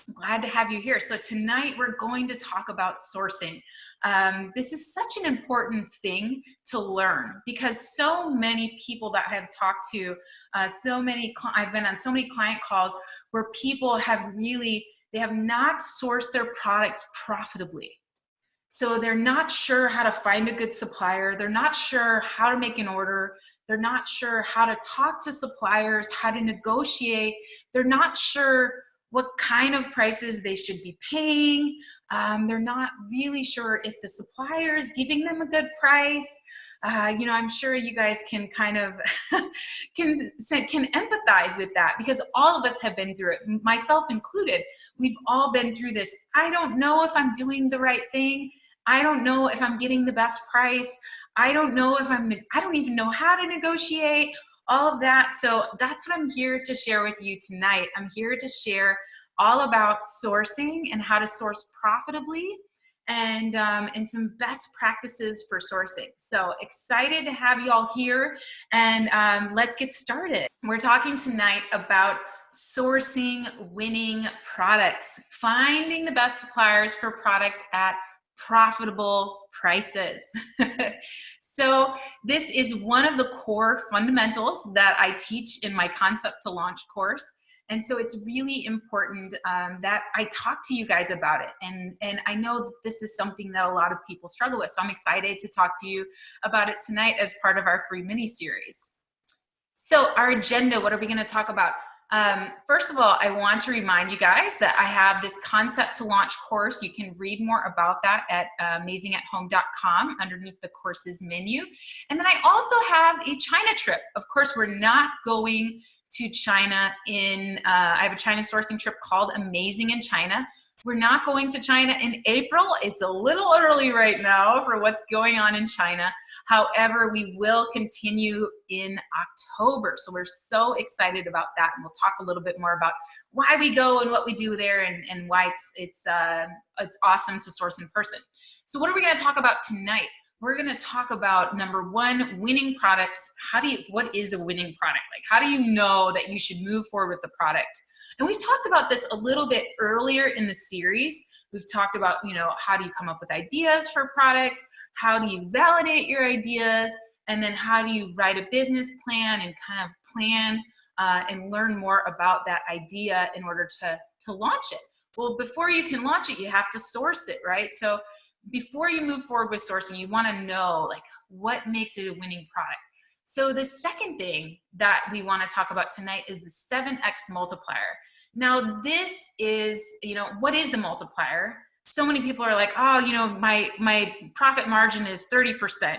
I'm glad to have you here. So tonight we're going to talk about sourcing. This is such an important thing to learn because so many people that I have talked to, I've been on so many client calls where people they have not sourced their products profitably. So they're not sure how to find a good supplier. They're not sure how to make an order. They're not sure how to talk to suppliers, how to negotiate. They're not sure what kind of prices they should be paying. They're not really sure if the supplier is giving them a good price. I'm sure you guys can kind of can empathize with that because all of us have been through it, myself included. We've all been through this. I don't know if I'm doing the right thing. I don't know if I'm getting the best price. I don't know if I don't even know how to negotiate, all of that. So that's what I'm here to share with you tonight. I'm here to share all about sourcing and how to source profitably and some best practices for sourcing. So excited to have you all here, and let's get started. We're talking tonight about sourcing winning products, finding the best suppliers for products at profitable prices. So this is one of the core fundamentals that I teach in my Concept to Launch course. And so it's really important that I talk to you guys about it. And I know that this is something that a lot of people struggle with. So I'm excited to talk to you about it tonight as part of our free mini series. So our agenda, what are we going to talk about? First of all, I want to remind you guys that I have this Concept to Launch course. You can read more about that at amazingathome.com underneath the courses menu. And then I also have a China trip. Of course, we're not going to China I have a China sourcing trip called Amazing in China. We're not going to China in April. It's a little early right now for what's going on in China. However, we will continue in October. So we're so excited about that. And we'll talk a little bit more about why we go and what we do there and why it's awesome to source in person. So what are we going to talk about tonight? We're going to talk about, number one, winning products. What is a winning product? Like, how do you know that you should move forward with the product? And we talked about this a little bit earlier in the series. We've talked about, how do you come up with ideas for products? How do you validate your ideas? And then how do you write a business plan and kind of plan and learn more about that idea in order to launch it? Well, before you can launch it, you have to source it, right? So before you move forward with sourcing, you want to know what makes it a winning product. So the second thing that we want to talk about tonight is the 7x multiplier. Now this is, what is a multiplier? So many people are like, oh, my profit margin is 30%,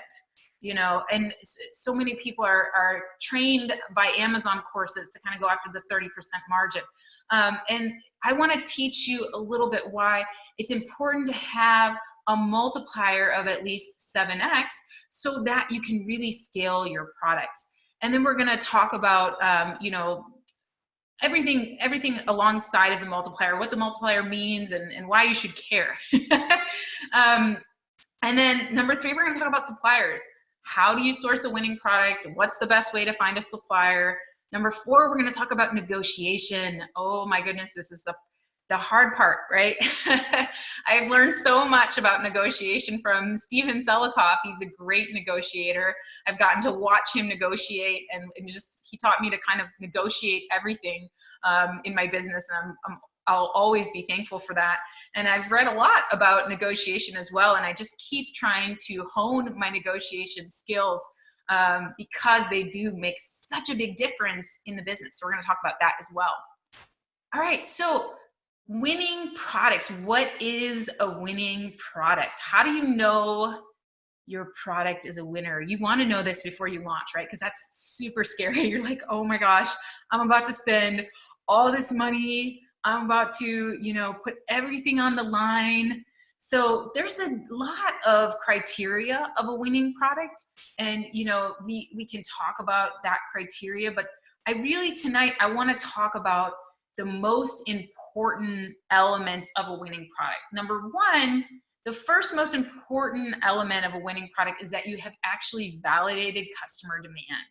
and so many people are trained by Amazon courses to kind of go after the 30% margin. And I want to teach you a little bit why it's important to have a multiplier of at least 7x so that you can really scale your products. And then we're going to talk about, everything alongside of the multiplier, what the multiplier means and why you should care. And then number 3, we're going to talk about suppliers. How do you source a winning product? What's the best way to find a supplier? Number 4, we're going to talk about negotiation. Oh my goodness, this is the hard part, right? I've learned so much about negotiation from Steven Selikoff. He's a great negotiator. I've gotten to watch him negotiate and he taught me to kind of negotiate everything in my business. And I'll always be thankful for that. And I've read a lot about negotiation as well. And I just keep trying to hone my negotiation skills because they do make such a big difference in the business. So we're going to talk about that as well. All right, so winning products. What is a winning product? How do you know your product is a winner? You want to know this before you launch, right? Because that's super scary. You're like, oh my gosh, I'm about to spend all this money. I'm about to, put everything on the line. So there's a lot of criteria of a winning product. And, we can talk about that criteria, but tonight, I want to talk about the most important elements of a winning product. Number 1, the first most important element of a winning product is that you have actually validated customer demand.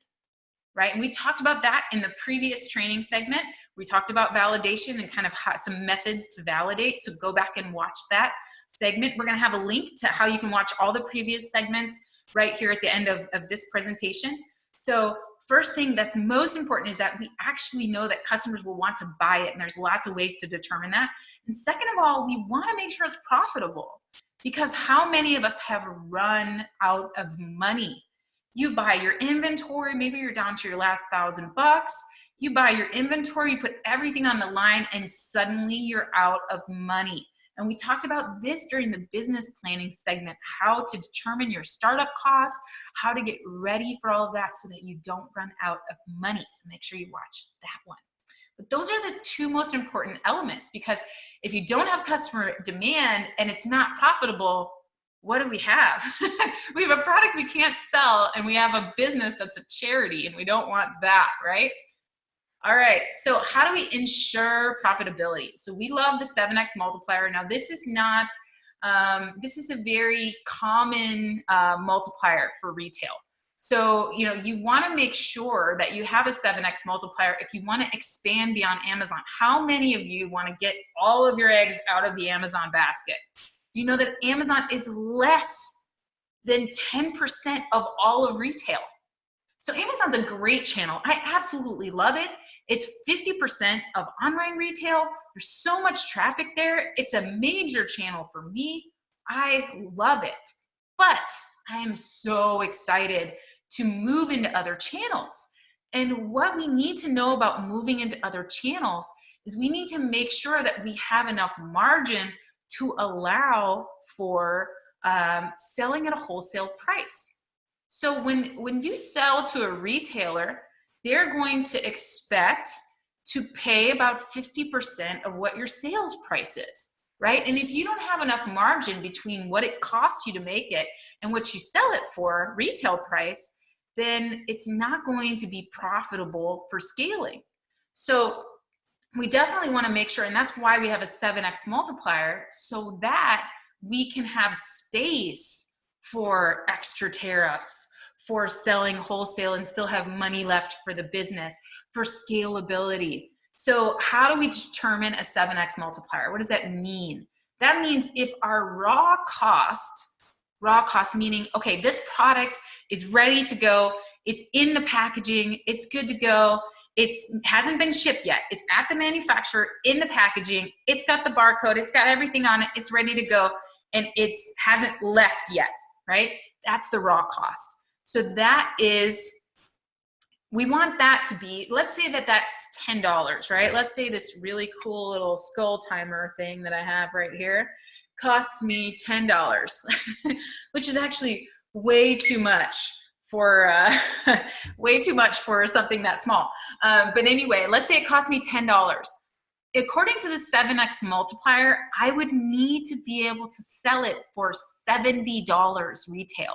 right? And we talked about that in the previous training segment. We talked about validation and kind of some methods to validate. So go back and watch that segment. We're going to have a link to how you can watch all the previous segments right here at the end of this presentation. So first thing that's most important is that we actually know that customers will want to buy it, and there's lots of ways to determine that. And second of all, we want to make sure it's profitable, because how many of us have run out of money? You buy your inventory, maybe you're down to your last $1,000. You buy your inventory, you put everything on the line, and suddenly you're out of money. And we talked about this during the business planning segment, how to determine your startup costs, how to get ready for all of that so that you don't run out of money. So make sure you watch that one. But those are the two most important elements, because if you don't have customer demand and it's not profitable, what do we have? We have a product we can't sell, and we have a business that's a charity, and we don't want that, right? All right, so how do we ensure profitability? So we love the 7x multiplier. Now this is not, this is a very common multiplier for retail. So, you know, you wanna make sure that you have a 7x multiplier if you wanna expand beyond Amazon. How many of you wanna get all of your eggs out of the Amazon basket? Do you know that Amazon is less than 10% of all of retail? So Amazon's a great channel. I absolutely love it. It's 50% of online retail. There's so much traffic there. It's a major channel for me. I love it. But I am so excited to move into other channels. And what we need to know about moving into other channels is we need to make sure that we have enough margin to allow for selling at a wholesale price. So when you sell to a retailer, they're going to expect to pay about 50% of what your sales price is, right? And if you don't have enough margin between what it costs you to make it and what you sell it for, retail price, then it's not going to be profitable for scaling. So we definitely want to make sure, and that's why we have a 7x multiplier, so that we can have space for extra tariffs, for selling wholesale and still have money left for the business, for scalability. So how do we determine a 7x multiplier? What does that mean? That means if our raw cost meaning, okay, this product is ready to go, it's in the packaging, it's good to go, it hasn't been shipped yet, it's at the manufacturer, in the packaging, it's got the barcode, it's got everything on it, it's ready to go, and it hasn't left yet, right? That's the raw cost. So that is, we want that to be, let's say that that's $10, right? Let's say this really cool little skull timer thing that I have right here costs me $10, which is actually way too much for way too much for something that small. But anyway, let's say it cost me $10. According to the 7x multiplier, I would need to be able to sell it for $70 retail.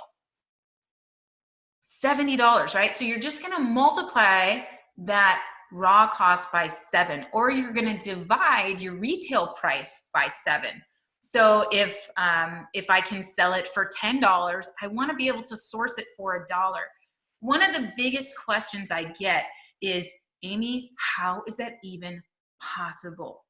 $70, right? So you're just gonna multiply that raw cost by 7, or you're gonna divide your retail price by 7. So if I can sell it for $10, I wanna be able to source it for $1. One of the biggest questions I get is, Amy, how is that even possible?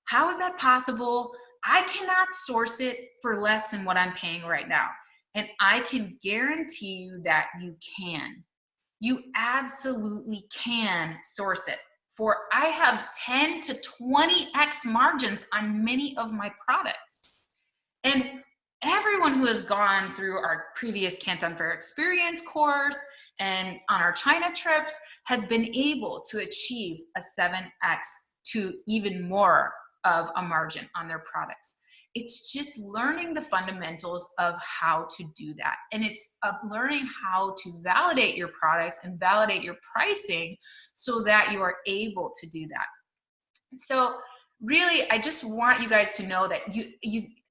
How is that possible? I cannot source it for less than what I'm paying right now. And I can guarantee you that you can. You absolutely can source it. For I have 10 to 20x margins on many of my products. And everyone who has gone through our previous Canton Fair Experience course and on our China trips has been able to achieve a 7x to even more of a margin on their products. It's just learning the fundamentals of how to do that. And it's learning how to validate your products and validate your pricing so that you are able to do that. So really, I just want you guys to know that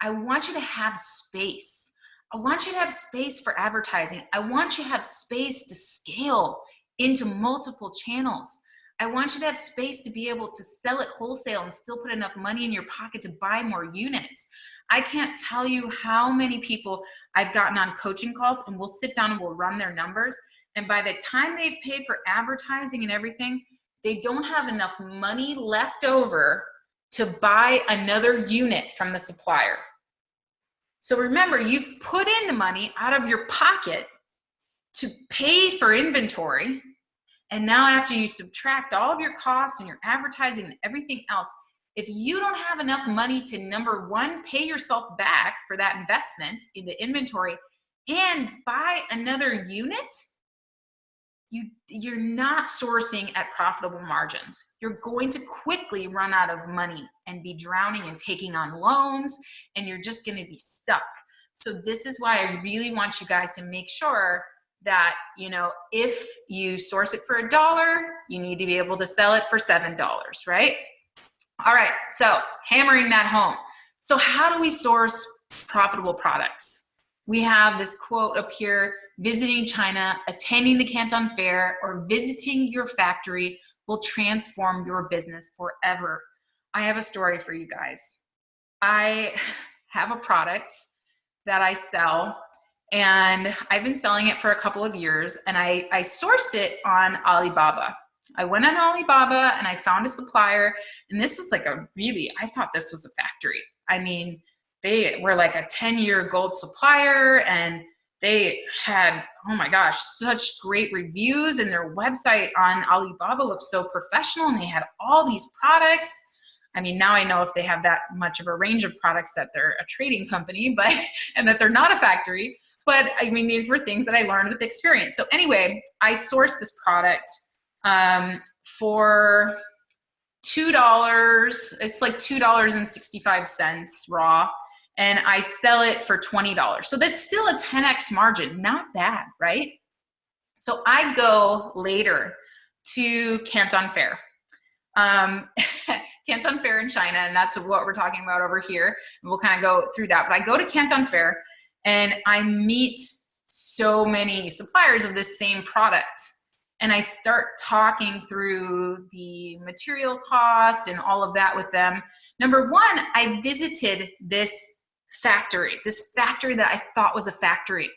I want you to have space. I want you to have space for advertising. I want you to have space to scale into multiple channels. I want you to have space to be able to sell it wholesale and still put enough money in your pocket to buy more units. I can't tell you how many people I've gotten on coaching calls, and we'll sit down and we'll run their numbers, And by the time they've paid for advertising and everything, they don't have enough money left over to buy another unit from the supplier. So remember, you've put in the money out of your pocket to pay for inventory. And now after you subtract all of your costs and your advertising and everything else, if you don't have enough money to, number one, pay yourself back for that investment into inventory and buy another unit, you're not sourcing at profitable margins. You're going to quickly run out of money and be drowning and taking on loans, and you're just going to be stuck. So this is why I really want you guys to make sure that, you know, if you source it for $1, you need to be able to sell it for $7, right? All right, so hammering that home. So how do we source profitable products? We have this quote up here: visiting China, attending the Canton Fair, or visiting your factory will transform your business forever. I have a story for you guys. I have a product that I sell, and I've been selling it for a couple of years, and I sourced it on Alibaba. I went on Alibaba and I found a supplier, and this was like I thought this was a factory. I mean, they were like a 10-year gold supplier, and they had, oh my gosh, such great reviews, and their website on Alibaba looked so professional, and they had all these products. I mean, now I know if they have that much of a range of products that they're a trading company, but and that they're not a factory. But I mean, these were things that I learned with experience. So anyway, I sourced this product for $2. It's like $2.65 raw, and I sell it for $20. So that's still a 10x margin. Not bad, right? So I go later to Canton Fair. Canton Fair in China, and that's what we're talking about over here. And we'll kind of go through that. But I go to Canton Fair, and I meet so many suppliers of this same product. And I start talking through the material cost and all of that with them. Number one, I visited this factory that I thought was a factory.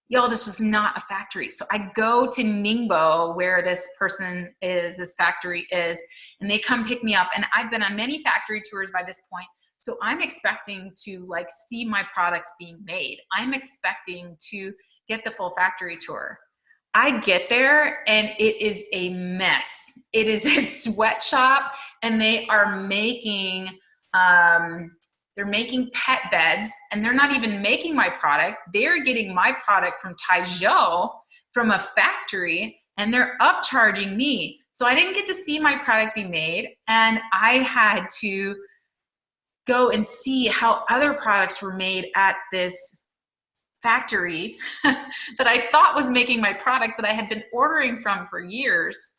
Y'all, this was not a factory. So I go to Ningbo, where this factory is, and they come pick me up. And I've been on many factory tours by this point. So I'm expecting to like see my products being made. I'm expecting to get the full factory tour. I get there and it is a mess. It is a sweatshop, and they are making, they're making pet beds, and they're not even making my product. They're getting my product from Taizhou, from a factory, and they're upcharging me. So I didn't get to see my product be made, and I had to go and see how other products were made at this factory that I thought was making my products that I had been ordering from for years.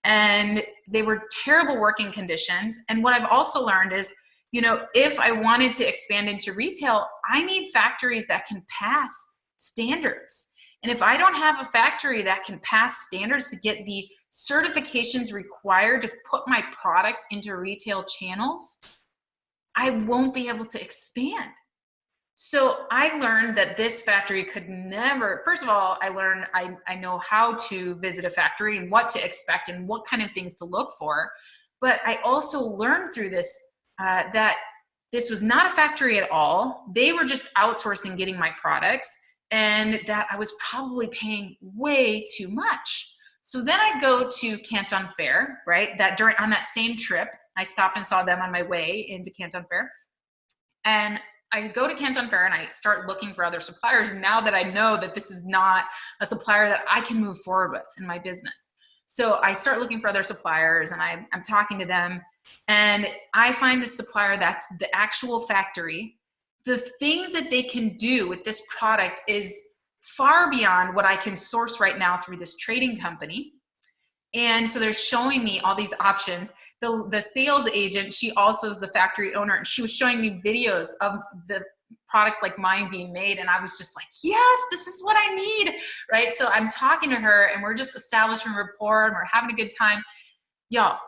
And they were terrible working conditions. And what I've also learned is, you know, if I wanted to expand into retail, I need factories that can pass standards. And if I don't have a factory that can pass standards to get the certifications required to put my products into retail channels, I won't be able to expand. So I learned that this factory could never, first of all, I know how to visit a factory and what to expect and what kind of things to look for. But I also learned through this that this was not a factory at all. They were just outsourcing getting my products, and that I was probably paying way too much. So then I go to Canton Fair, right? On that same trip, I stopped and saw them on my way into Canton Fair. And I go to Canton Fair and I start looking for other suppliers, now that I know that this is not a supplier that I can move forward with in my business. So I start looking for other suppliers, and I'm talking to them, and I find this supplier that's the actual factory. The things that they can do with this product is far beyond what I can source right now through this trading company. And so they're showing me all these options. The sales agent, she also is the factory owner, and she was showing me videos of the products like mine being made, and I was just like, yes, this is what I need, right? So I'm talking to her, and we're just establishing rapport, and we're having a good time. Y'all,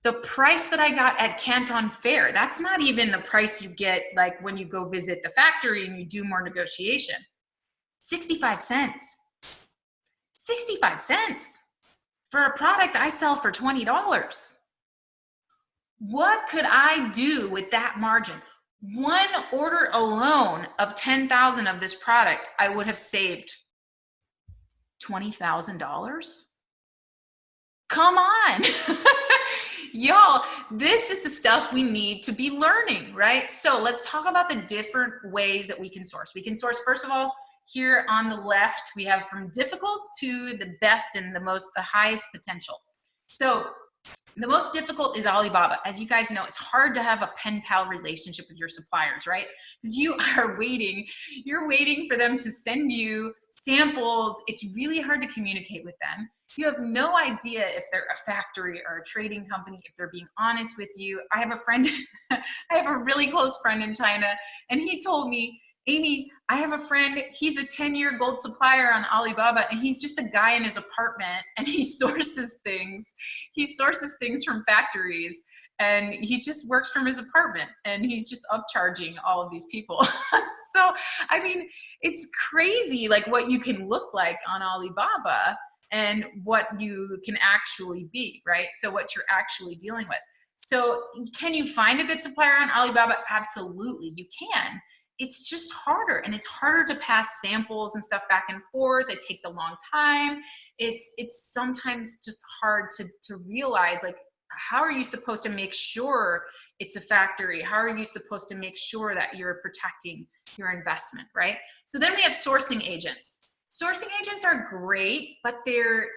the price that I got at Canton Fair, that's not even the price you get like when you go visit the factory and you do more negotiation. 65 cents. 65 cents for a product I sell for $20. What could I do with that margin? One order alone of 10,000 of this product, I would have saved $20,000. Come on. Y'all, this is the stuff we need to be learning, right? So let's talk about the different ways that we can source. We can source, first of all, here on the left, we have from difficult to the best and the highest potential. So the most difficult is Alibaba. As you guys know, it's hard to have a pen pal relationship with your suppliers, right? Because you're waiting for them to send you samples. It's really hard to communicate with them. You have no idea if they're a factory or a trading company, if they're being honest with you. I have a friend, I have a really close friend in China, and he told me, Amy, I have a friend, he's a 10-year gold supplier on Alibaba, and he's just a guy in his apartment, and he sources things. He sources things from factories, and he just works from his apartment, and he's just upcharging all of these people. So, I mean, it's crazy, like what you can look like on Alibaba and what you can actually be, right? So what you're actually dealing with. So can you find a good supplier on Alibaba? Absolutely, you can. It's just harder, and it's harder to pass samples and stuff back and forth. It takes a long time. It's sometimes just hard to realize, like, how are you supposed to make sure it's a factory? How are you supposed to make sure that you're protecting your investment, right? So then we have sourcing agents. Sourcing agents are great, but they're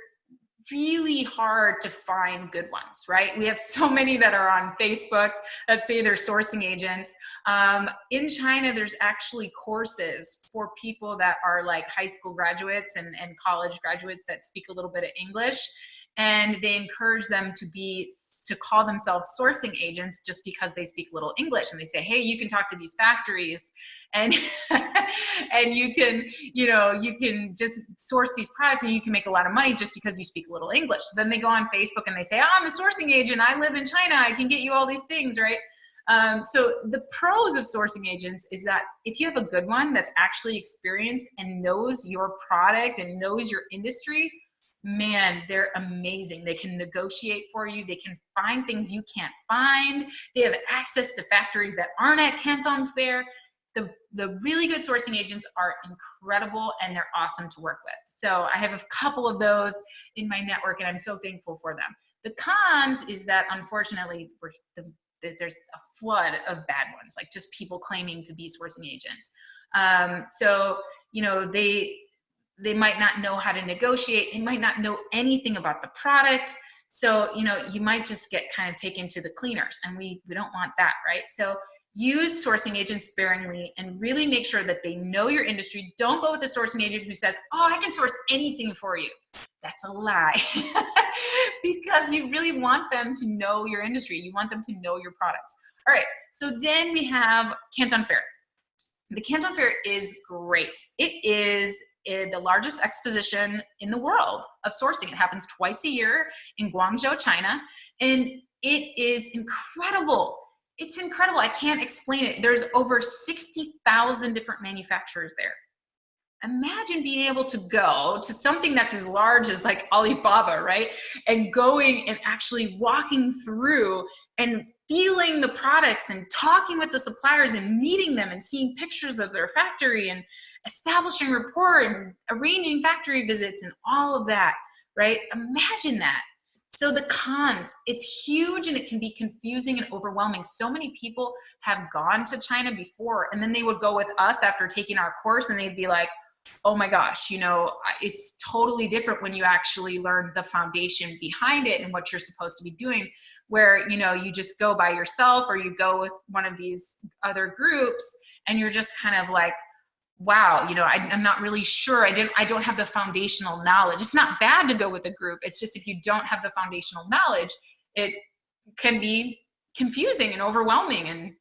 really hard to find good ones, right? We have so many that are on Facebook that say they're sourcing agents. In China, there's actually courses for people that are like high school graduates and college graduates that speak a little bit of English. And they encourage them to call themselves sourcing agents just because they speak little English. And they say, hey, you can talk to these factories and and you can just source these products and you can make a lot of money just because you speak a little English. So then they go on Facebook and they say, oh, I'm a sourcing agent, I live in China, I can get you all these things, right? So the pros of sourcing agents is that if you have a good one that's actually experienced and knows your product and knows your industry, man, they're amazing. They can negotiate for you. They can find things you can't find. They have access to factories that aren't at Canton Fair. The really good sourcing agents are incredible, and they're awesome to work with. So I have a couple of those in my network, and I'm so thankful for them. The cons is that, unfortunately, there's a flood of bad ones, like just people claiming to be sourcing agents. So, they might not know how to negotiate. They might not know anything about the product. So, you might just get kind of taken to the cleaners, and we don't want that, right? So use sourcing agents sparingly and really make sure that they know your industry. Don't go with a sourcing agent who says, oh, I can source anything for you. That's a lie. Because you really want them to know your industry. You want them to know your products. All right, so then we have Canton Fair. The Canton Fair is great. It is the largest exposition in the world of sourcing. It happens twice a year in Guangzhou, China, and it is incredible. It's incredible. I can't explain it. There's over 60,000 different manufacturers there. Imagine being able to go to something that's as large as like Alibaba, right? And going and actually walking through and feeling the products and talking with the suppliers and meeting them and seeing pictures of their factory and establishing rapport and arranging factory visits and all of that, right? Imagine that. So the cons, it's huge and it can be confusing and overwhelming. So many people have gone to China before, and then they would go with us after taking our course and they'd be like, oh my gosh, it's totally different when you actually learn the foundation behind it and what you're supposed to be doing, where, you just go by yourself or you go with one of these other groups and you're just kind of like, wow, I'm not really sure. I don't have the foundational knowledge. It's not bad to go with a group. It's just if you don't have the foundational knowledge, it can be confusing and overwhelming.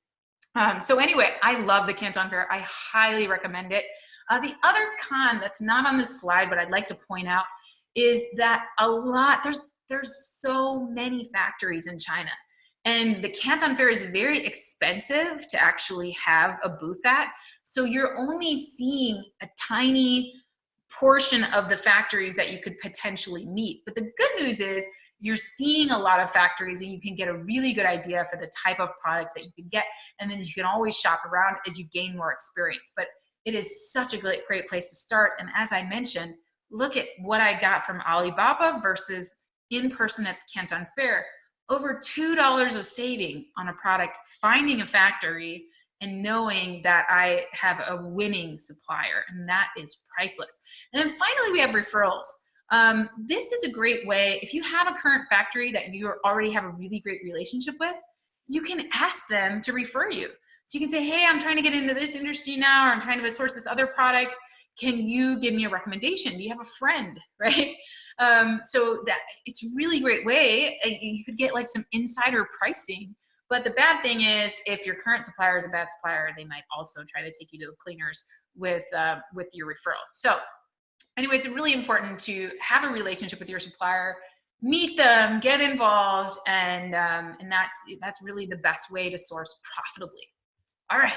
And so anyway, I love the Canton Fair. I highly recommend it. The other con that's not on this slide, but I'd like to point out, is that there's so many factories in China. And the Canton Fair is very expensive to actually have a booth at. So you're only seeing a tiny portion of the factories that you could potentially meet. But the good news is you're seeing a lot of factories and you can get a really good idea for the type of products that you can get. And then you can always shop around as you gain more experience. But it is such a great place to start. And as I mentioned, look at what I got from Alibaba versus in person at the Canton Fair. Over $2 of savings on a product, finding a factory and knowing that I have a winning supplier, and that is priceless. And then finally, we have referrals. This is a great way, if you have a current factory that you already have a really great relationship with, you can ask them to refer you. So you can say, hey, I'm trying to get into this industry now, or I'm trying to source this other product. Can you give me a recommendation? Do you have a friend, right? So that it's a really great way. You could get like some insider pricing. But the bad thing is, if your current supplier is a bad supplier, they might also try to take you to the cleaners with your referral. So anyway, it's really important to have a relationship with your supplier, meet them, get involved, and that's really the best way to source profitably. All right.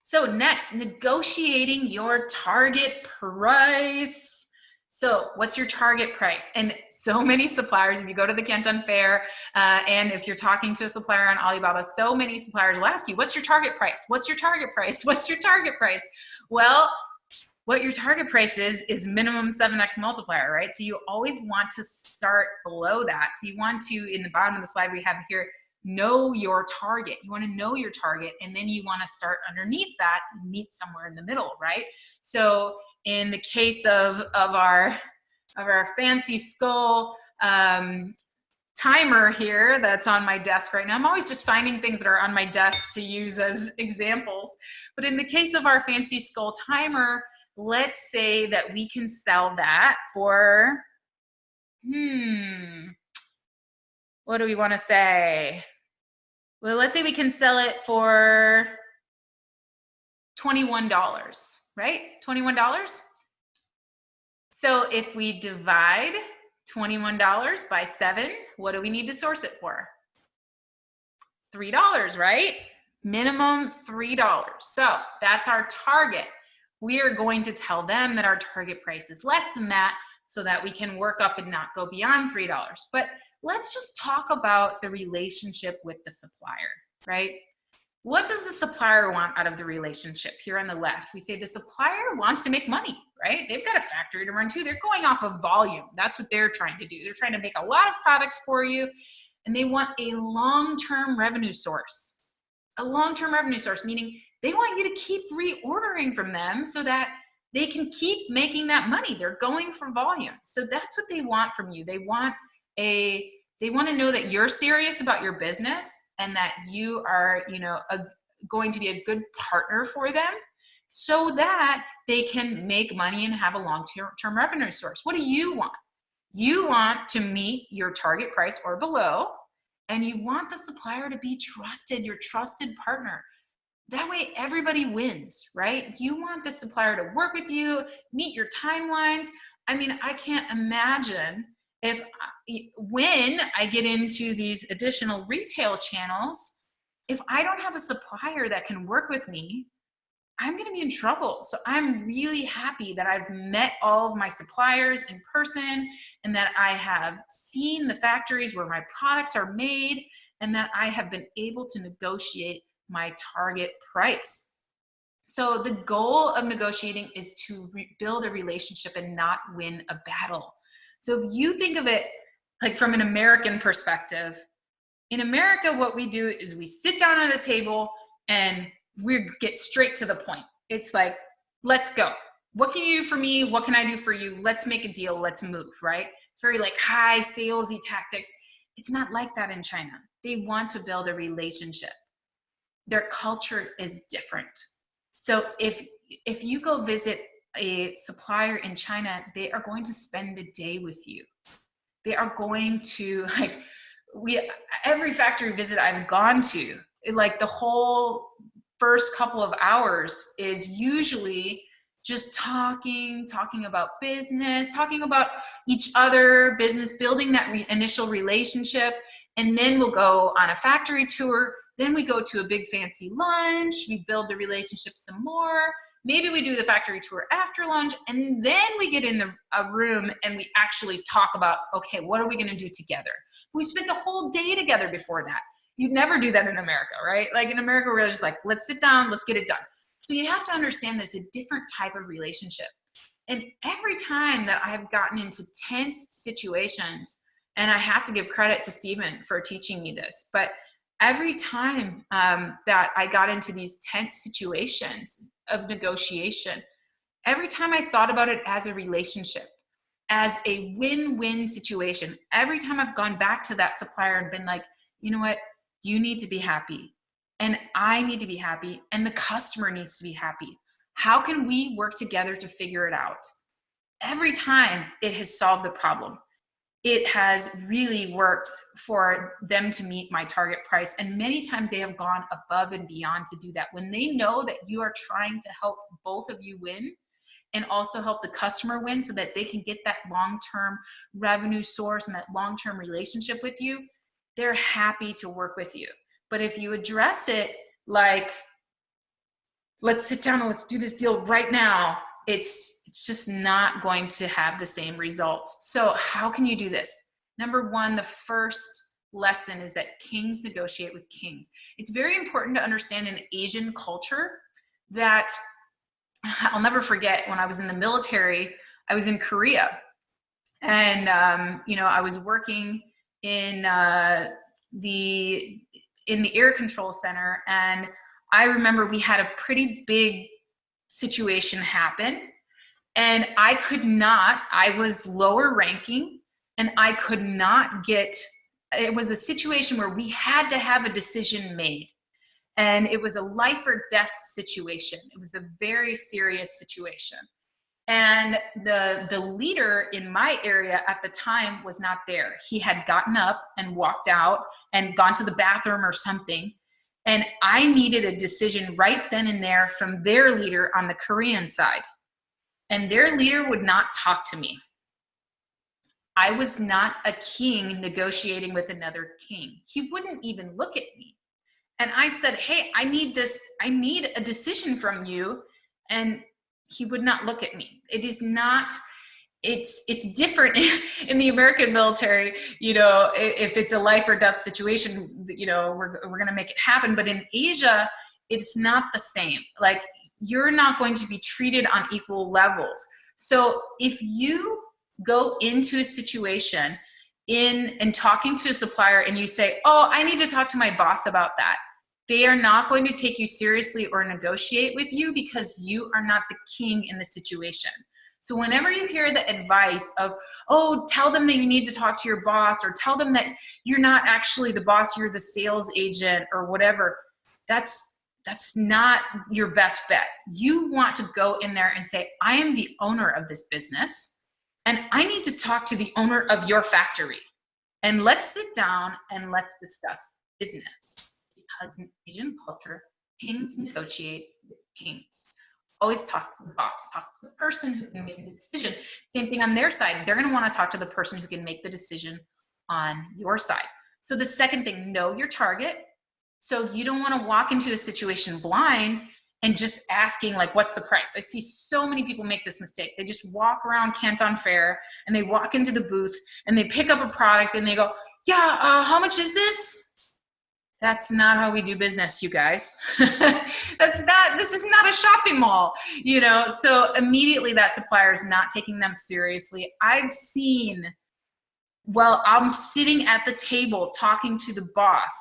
So next, negotiating your target price. So what's your target price? And so many suppliers, if you go to the Canton Fair, and if you're talking to a supplier on Alibaba, so many suppliers will ask you, what's your target price? What's your target price? What's your target price? Well, what your target price is minimum 7x multiplier, right? So you always want to start below that. So you want to, in the bottom of the slide we have here, know your target. You want to know your target, and then you want to start underneath that and meet somewhere in the middle, right? So in the case of our fancy skull timer here that's on my desk right now, I'm always just finding things that are on my desk to use as examples. But in the case of our fancy skull timer, let's say that we can sell that for, what do we want to say? Well, let's say we can sell it for $21, right? $21. So if we divide $21 by 7, what do we need to source it for? $3, right? Minimum $3. So that's our target. We are going to tell them that our target price is less than that so that we can work up and not go beyond $3. But let's just talk about the relationship with the supplier, right? What does the supplier want out of the relationship? Here on the left, we say the supplier wants to make money, right? They've got a factory to run too. They're going off of volume. That's what they're trying to do. They're trying to make a lot of products for you, and they want a long-term revenue source. A long-term revenue source, meaning they want you to keep reordering from them so that they can keep making that money. They're going for volume. So that's what they want from you. They want to know that you're serious about your business and that you are, going to be a good partner for them so that they can make money and have a long-term revenue source. What do you want? You want to meet your target price or below, and you want the supplier to be trusted, your trusted partner. That way everybody wins, right? You want the supplier to work with you, meet your timelines. I mean, I can't imagine when I get into these additional retail channels, if I don't have a supplier that can work with me, I'm going to be in trouble. So I'm really happy that I've met all of my suppliers in person and that I have seen the factories where my products are made and that I have been able to negotiate my target price. So the goal of negotiating is to build a relationship and not win a battle. So if you think of it like from an American perspective, in America, what we do is we sit down at a table and we get straight to the point. It's like, let's go. What can you do for me? What can I do for you? Let's make a deal. Let's move, right? It's very like high salesy tactics. It's not like that in China. They want to build a relationship. Their culture is different. So if you go visit a supplier in China, they are going to spend the day with you. They are going to every factory visit I've gone to, like the whole first couple of hours is usually just talking about business, talking about each other, business, building that initial relationship. And then we'll go on a factory tour. Then we go to a big fancy lunch. We build the relationship some more. Maybe we do the factory tour after lunch, and then we get in a room and we actually talk about, okay, what are we going to do together? We spent a whole day together before that. You'd never do that in America, right? Like in America, we're just like, let's sit down, let's get it done. So you have to understand there's a different type of relationship. And every time that I've gotten into tense situations, and I have to give credit to Stephen for teaching me this, but every time that I got into these tense situations of negotiation, every time I thought about it as a relationship, as a win-win situation, every time I've gone back to that supplier and been like, you know what, you need to be happy, and I need to be happy, and the customer needs to be happy. How can we work together to figure it out? Every time it has solved the problem. It has really worked for them to meet my target price. And many times they have gone above and beyond to do that. When they know that you are trying to help both of you win and also help the customer win so that they can get that long-term revenue source and that long-term relationship with you, they're happy to work with you. But if you address it like, let's sit down and let's do this deal right now, it's just not going to have the same results. So how can you do this? Number one, the first lesson is that kings negotiate with kings. It's very important to understand in Asian culture that I'll never forget when I was in the military, I was in Korea, and I was working in the air control center, and I remember we had a pretty big situation happen, and I was lower ranking, and I could not get, it was a situation where we had to have a decision made, and it was a life or death situation. It was a very serious situation. And the leader in my area at the time was not there. He had gotten up and walked out and gone to the bathroom or something. And I needed a decision right then and there from their leader on the Korean side. And their leader would not talk to me. I was not a king negotiating with another king. He wouldn't even look at me. And I said, hey, I need a decision from you. And he would not look at me. It is not, it's different in the American military, if it's a life or death situation, we're going to make it happen. But in Asia, it's not the same. Like, you're not going to be treated on equal levels. So if you go into a situation and talking to a supplier and you say, oh, I need to talk to my boss about that, they are not going to take you seriously or negotiate with you because you are not the king in the situation. So whenever you hear the advice of, oh, tell them that you need to talk to your boss, or tell them that you're not actually the boss, you're the sales agent or whatever, that's not your best bet. You want to go in there and say, I am the owner of this business, and I need to talk to the owner of your factory. And let's sit down and let's discuss business. Because in Asian culture, kings negotiate with kings. Always talk to the boss, talk to the person who can make the decision. Same thing on their side. They're going to want to talk to the person who can make the decision on your side. So the second thing, know your target. So you don't want to walk into a situation blind and just asking, like, what's the price? I see so many people make this mistake. They just walk around Canton Fair and they walk into the booth and they pick up a product and they go, yeah, how much is this? That's not how we do business, you guys. This is not a shopping mall, So immediately that supplier is not taking them seriously. I've seen, I'm sitting at the table talking to the boss,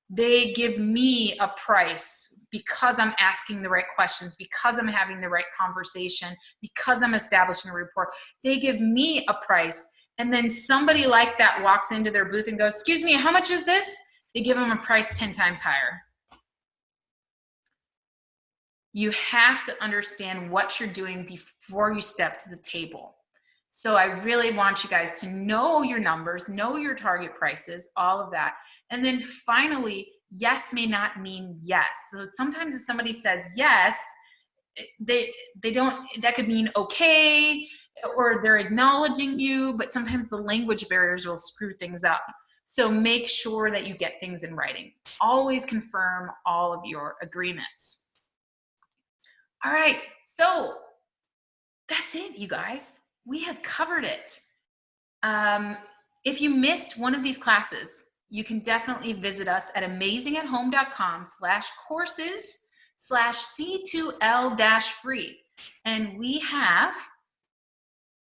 they give me a price because I'm asking the right questions, because I'm having the right conversation, because I'm establishing a rapport. They give me a price, and then somebody like that walks into their booth and goes, excuse me, how much is this? They give them a price 10 times higher. You have to understand what you're doing before you step to the table. So I really want you guys to know your numbers, know your target prices, all of that. And then finally, yes may not mean yes. So sometimes if somebody says yes, they don't, that could mean okay, or they're acknowledging you, but sometimes the language barriers will screw things up. So make sure that you get things in writing. Always confirm all of your agreements. All right, so that's it, you guys. We have covered it. Um, if you missed one of these classes, you can definitely visit us at amazingathome.com/courses/C2L-free. And we have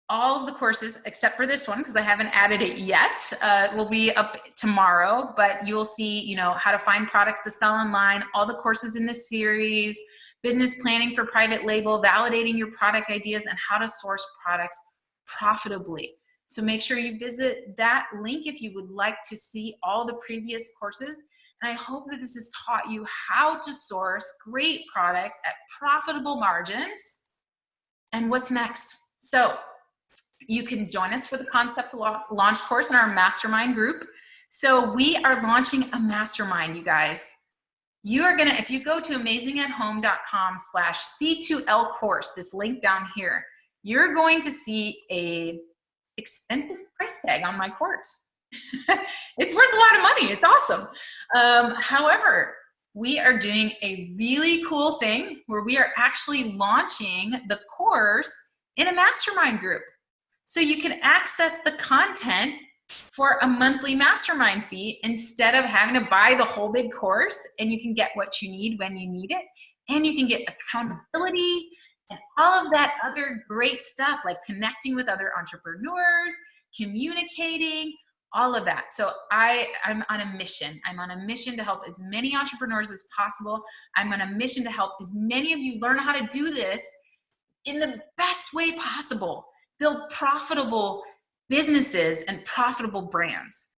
all of the courses except for this one because I haven't added it yet. It will be up tomorrow, but you'll see, how to find products to sell online, all the courses in this series, business planning for private label, validating your product ideas, and how to source products profitably. So make sure you visit that link if you would like to see all the previous courses. And I hope that this has taught you how to source great products at profitable margins. And what's next? So you can join us for the concept launch course in our mastermind group. So we are launching a mastermind, you guys. You are gonna, if you go to amazingathome.com/C2L course, this link down here, you're going to see a expensive price tag on my course. It's worth a lot of money. It's awesome. However, we are doing a really cool thing where we are actually launching the course in a mastermind group. So you can access the content for a monthly mastermind fee instead of having to buy the whole big course, and you can get what you need when you need it. And you can get accountability and all of that other great stuff like connecting with other entrepreneurs, communicating, all of that. So I'm on a mission. I'm on a mission to help as many entrepreneurs as possible. I'm on a mission to help as many of you learn how to do this in the best way possible. Build profitable businesses and profitable brands.